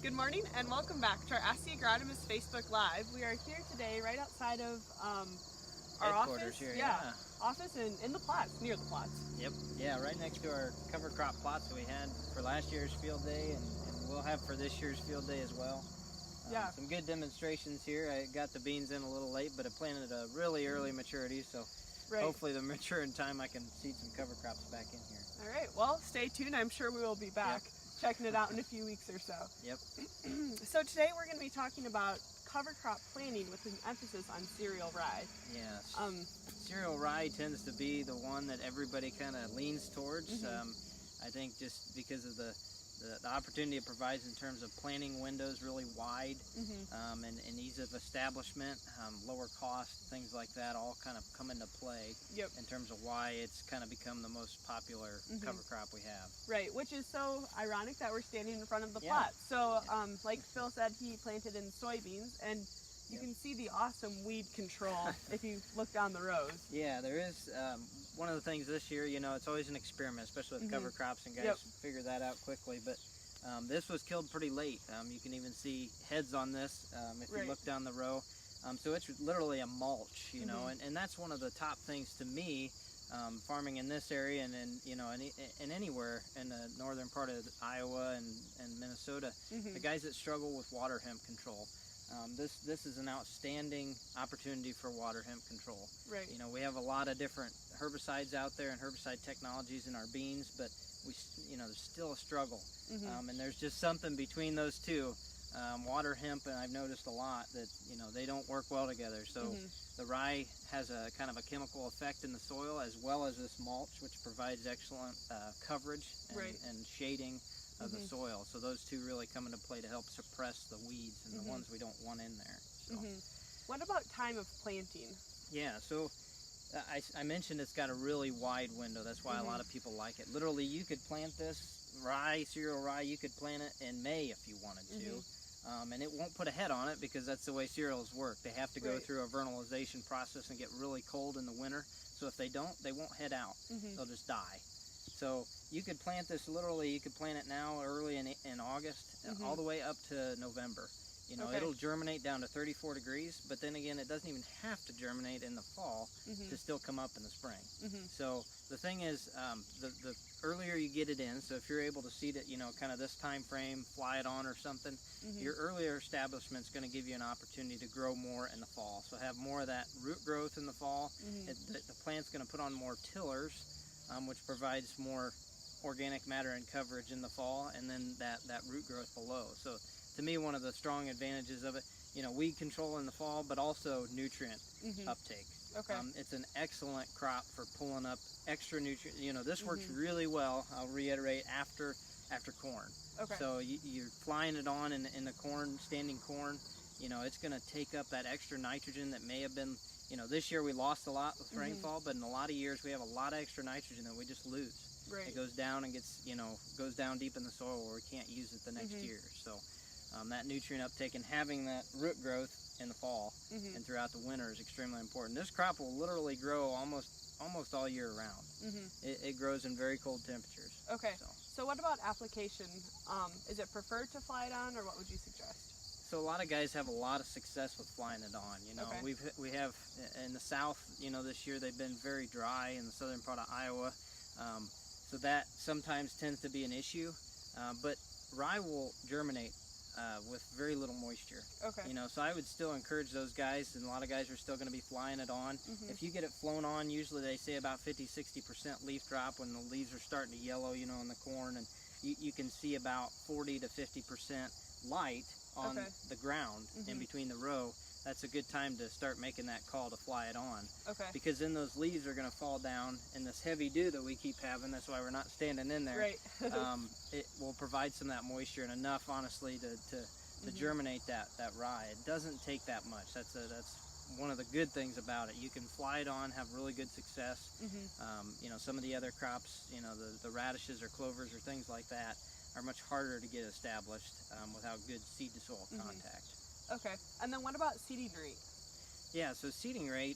Good morning and welcome back to our Ask the Agronomist Facebook Live. We are here today right outside of our Headquarters office. here, Office in the plots, near the plots. Yep, yeah, right next to our cover crop plots that we had for last year's field day and we'll have for this year's field day as well. Some good demonstrations here. I got the beans in a little late, but I planted a really early maturity, so hopefully they're mature in time I can seed some cover crops back in here. All right, well, stay tuned. I'm sure we will be back checking it out in a few weeks or so. Yep. So today we're going to be talking about cover crop planting with an emphasis on cereal rye. Yes. Cereal rye tends to be the one that everybody kind of leans towards. I think just because of the opportunity it provides in terms of planting windows really wide, and ease of establishment, lower cost, things like that all kind of come into play in terms of why it's kind of become the most popular cover crop we have. Right, which is so ironic that we're standing in front of the plot. So like Phil said, he planted in soybeans, and you can see the awesome weed control if you look down the rows. Yeah, there is. One of the things this year, you know, it's always an experiment, especially with cover crops, and guys figure that out quickly. But this was killed pretty late. You can even see heads on this if you look down the row. So it's literally a mulch, you know, and that's one of the top things to me, farming in this area and you know, and anywhere in the northern part of Iowa and Minnesota, the guys that struggle with water hemp control. This is an outstanding opportunity for water hemp control. Right. You know, we have a lot of different herbicides out there and herbicide technologies in our beans, but you know, there's still a struggle. And there's just something between those two. Water hemp, and I've noticed a lot that, you know, they don't work well together. So the rye has a kind of a chemical effect in the soil, as well as this mulch, which provides excellent coverage and shading of the soil. So those two really come into play to help suppress the weeds and the ones we don't want in there. So. What about time of planting? Yeah, so I mentioned it's got a really wide window. That's why a lot of people like it. Literally, you could plant this rye, cereal rye, you could plant it in May if you wanted to. And it won't put a head on it because that's the way cereals work. They have to go through a vernalization process and get really cold in the winter. So if they don't, they won't head out. They'll just die. So you could plant this literally, you could plant it now early in August, all the way up to November. You know, it'll germinate down to 34 degrees, but then again, it doesn't even have to germinate in the fall to still come up in the spring. So the thing is, the earlier you get it in, so if you're able to seed it, you know, kind of this time frame, fly it on or something, your earlier establishment's going to give you an opportunity to grow more in the fall. So have more of that root growth in the fall. The plant's going to put on more tillers, which provides more organic matter and coverage in the fall, and then that root growth below. So to me, one of the strong advantages of it, you know, weed control in the fall, but also nutrient uptake. It's an excellent crop for pulling up extra nutrients. You know, this works really well, I'll reiterate, after corn. So you're flying it on in the corn, standing corn, you know, it's going to take up that extra nitrogen that may have been, you know, this year we lost a lot with rainfall, but in a lot of years we have a lot of extra nitrogen that we just lose. It goes down and gets, you know, goes down deep in the soil where we can't use it the next year. So that nutrient uptake and having that root growth in the fall and throughout the winter is extremely important. This crop will literally grow almost all year round. It grows in very cold temperatures. So what about application? Is it preferred to fly it on, or what would you suggest? So a lot of guys have a lot of success with flying it on. You know, we have in the south, you know, this year they've been very dry in the southern part of Iowa. So that sometimes tends to be an issue, but rye will germinate with very little moisture. You know, so I would still encourage those guys, and a lot of guys are still going to be flying it on. If you get it flown on, usually they say about 50-60% leaf drop when the leaves are starting to yellow, you know, in the corn, and you can see about 40 to 50% light on the ground in between the row. That's a good time to start making that call to fly it on. Because then those leaves are going to fall down in this heavy dew that we keep having. That's why we're not standing in there. It will provide some of that moisture and enough, honestly, to germinate that rye. It doesn't take that much. That's one of the good things about it. You can fly it on, have really good success. You know, some of the other crops, you know, the radishes or clovers or things like that are much harder to get established without good seed to soil contact. And then what about seeding rate? Yeah, so seeding rate,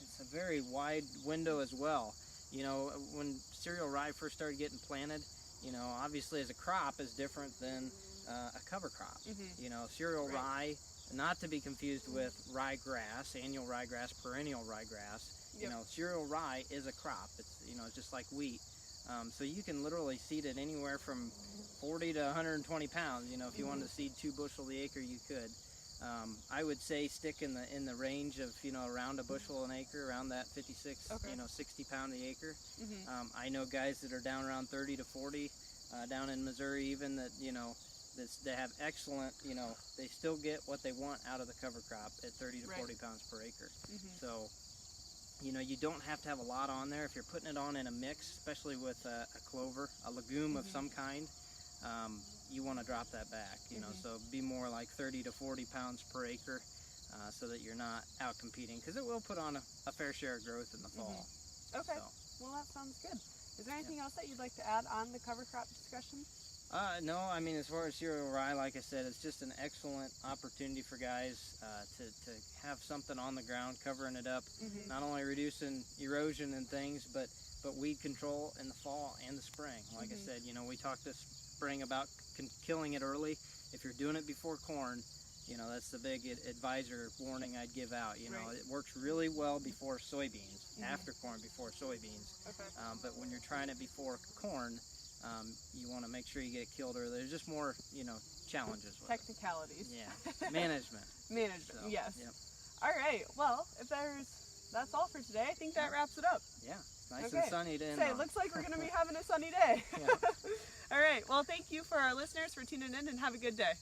it's a very wide window as well. You know, when cereal rye first started getting planted, you know, obviously as a crop is different than a cover crop. Mhm. You know, cereal Right. rye, not to be confused with ryegrass, annual ryegrass, perennial ryegrass. You Yep. know, cereal rye is a crop. It's, you know, just like wheat. So you can literally seed it anywhere from 40 to 120 pounds. You know, if you wanted to seed 2 bushel the acre, you could. I would say stick in the range of, you know, around a bushel an acre, around that 56, Okay. you know, 60 pound the acre. Mhm. I know guys that are down around 30 to 40, down in Missouri even, that, you know, they have excellent, you know, they still get what they want out of the cover crop at 30 to Right. 40 pounds per acre. Mhm. So, you know, you don't have to have a lot on there. If you're putting it on in a mix, especially with a clover, a legume of Mhm. some kind, you want to drop that back, you know, Mhm. so be more like 30 to 40 pounds per acre, so that you're not out competing, because it will put on a fair share of growth in the fall. Okay. So, Well, that sounds good. Is there anything else that you'd like to add on the cover crop discussion? no, I mean, as far as cereal rye, like I said, it's just an excellent opportunity for guys to have something on the ground, covering it up, Mhm. not only reducing erosion and things, but weed control in the fall and the spring. Like Mhm. I said, you know, we talked this spring about killing it early. If you're doing it before corn, you know, that's the big advisor warning I'd give out. You know, Right. it works really well before soybeans, Mhm. after corn, before soybeans. Okay. But when you're trying it before corn, you want to make sure you get it killed early. There's just more, you know, challenges with Technicalities. it. Yeah, management. Management. So, Yes. Yep. All right. Well, that's all for today. I think that wraps it up. Yeah. Nice Okay. and sunny to end Say, it on. looks like we're going to be having a sunny day. Yeah. All right. Well, thank you for our listeners for tuning in, and have a good day.